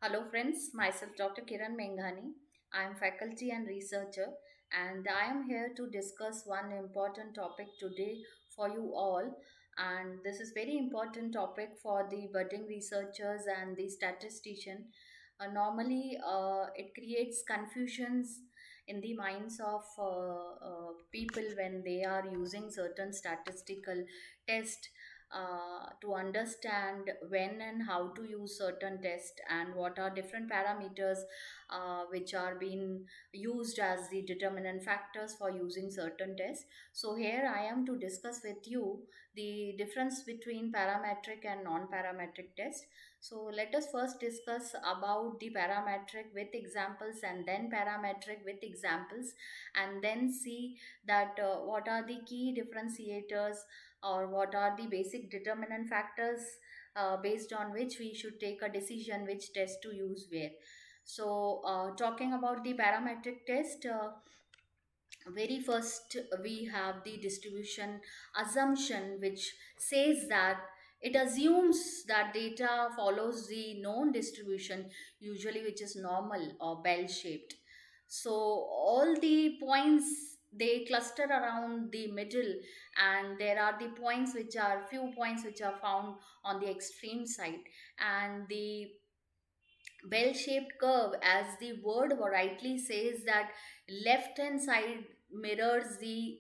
Hello, friends. Myself, Dr. Kiran Menghani. I am faculty and researcher, and I am here to discuss one important topic today for you all. And this is very important topic for the budding researchers and the statistician. Normally, it creates confusions in the minds of people when they are using certain statistical tests to understand when and how to use certain tests and what are different parameters which are being used as the determinant factors for using certain tests. So here I am to discuss with you the difference between parametric and non-parametric test. So let us first discuss about the parametric with examples and then parametric with examples, and then see that what are the key differentiators or what are the basic determinant factors based on which we should take a decision which test to use where. So, talking about the parametric test, very first we have the distribution assumption, which says that it assumes that data follows the known distribution, usually which is normal or bell shaped. So all the points, they cluster around the middle, and there are the points which are few points which are found on the extreme side, and the bell shaped curve, as the word rightly says, that left hand side mirrors the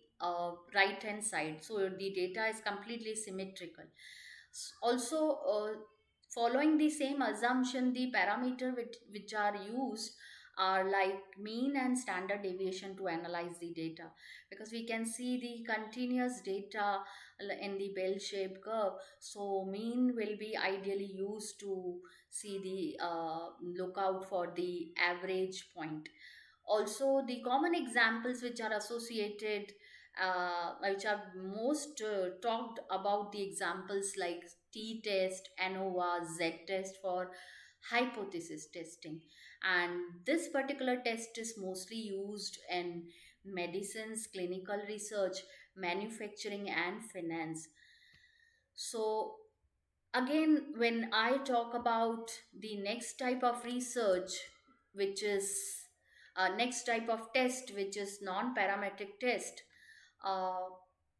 right hand side, so the data is completely symmetrical. Also, following the same assumption, the parameter which are used are like mean and standard deviation to analyze the data, because we can see the continuous data in the bell shaped curve. So mean will be ideally used to see the look out for the average point. Also, the common examples which are associated, which are most talked about, the examples like t test, ANOVA, z test for hypothesis testing. And this particular test is mostly used in medicines, clinical research, manufacturing, and finance. So again, when I talk about the next type of research, which is next type of test, which is non-parametric test, uh,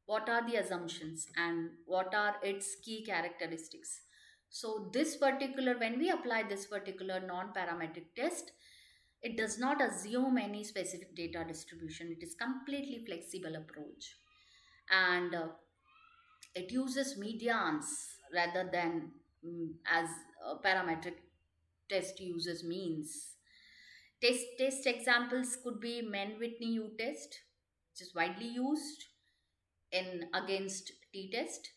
what are the assumptions and what are its key characteristics? So this particular, when we apply this particular non-parametric test, it does not assume any specific data distribution. It is completely flexible approach, and it uses medians rather than as a parametric test uses means. Test examples could be Mann-Whitney U test, which is widely used in against t-test.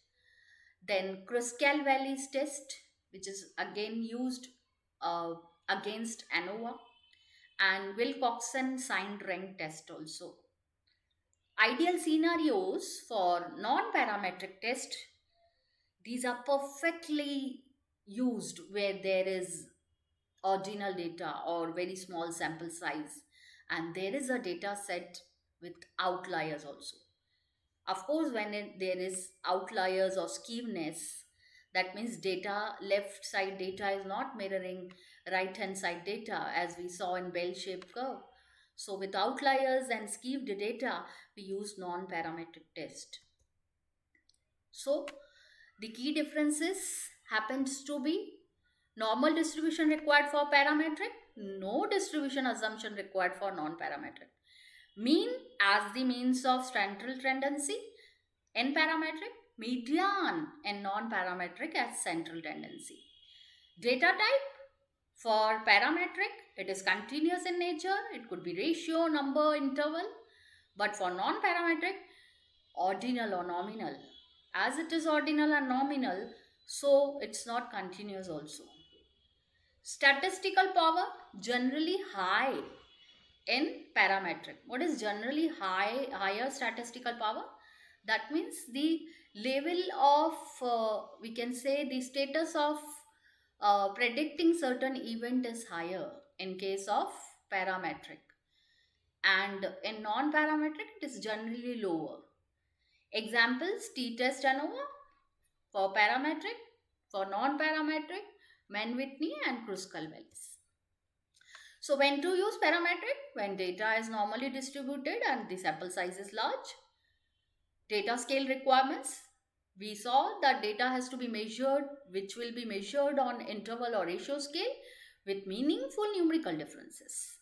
Then Kruskal-Wallis test, which is again used uh, against ANOVA, and Wilcoxon signed rank test also. Ideal scenarios for non-parametric test, these are perfectly used where there is ordinal data or very small sample size, and there is a data set with outliers also. Of course, when there is outliers or skewness, that means data, left side data is not mirroring right hand side data, as we saw in bell shaped curve. So with outliers and skewed data, we use non parametric test. So the key differences happens to be normal distribution required for parametric, no distribution assumption required for non-parametric. Mean as the means of central tendency in parametric, median in non-parametric as central tendency. Data type for parametric, it is continuous in nature, it could be ratio, number, interval, but for non-parametric, ordinal or nominal. As it is ordinal and nominal, so it's not continuous also. Statistical power, generally high in parametric. What is generally higher statistical power? That means the level of, we can say, the status of predicting certain event is higher in case of parametric, and in non-parametric it is generally lower. Examples: t-test, ANOVA for parametric, for non-parametric Mann-Whitney and Kruskal-Wallis. So when to use parametric? When data is normally distributed and the sample size is large. Data scale requirements. We saw that data has to be measured, which will be measured on interval or ratio scale with meaningful numerical differences.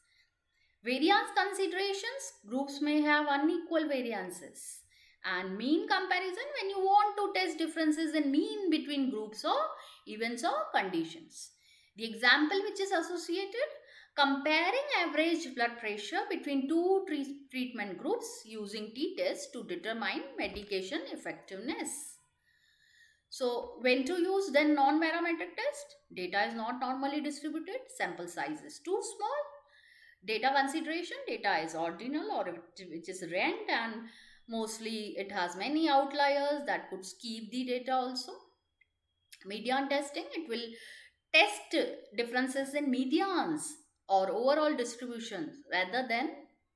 Variance considerations, groups may have unequal variances. And mean comparison, when you want to test differences in mean between groups or events or conditions. The example which is associated, comparing average blood pressure between two treatment groups using t-test to determine medication effectiveness. So when to use then non-parametric test? Data is not normally distributed, sample size is too small. Data consideration, data is ordinal or which is rent, and mostly it has many outliers that could skew the data also. Median testing, it will test differences in medians or overall distributions rather than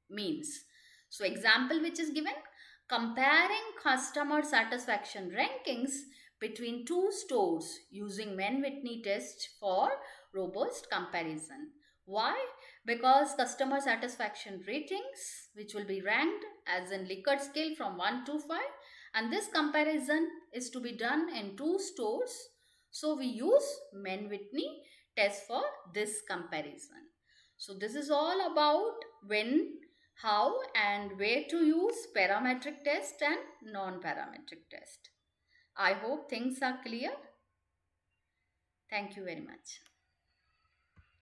means. So example which is given, comparing customer satisfaction rankings between two stores using Mann-Whitney test for robust comparison. Why? Because customer satisfaction ratings, which will be ranked as in Likert scale from 1 to 5, and this comparison is to be done in two stores. So we use Mann-Whitney test for this comparison. So this is all about when, how and where to use parametric test and non-parametric test. I hope things are clear. Thank you very much.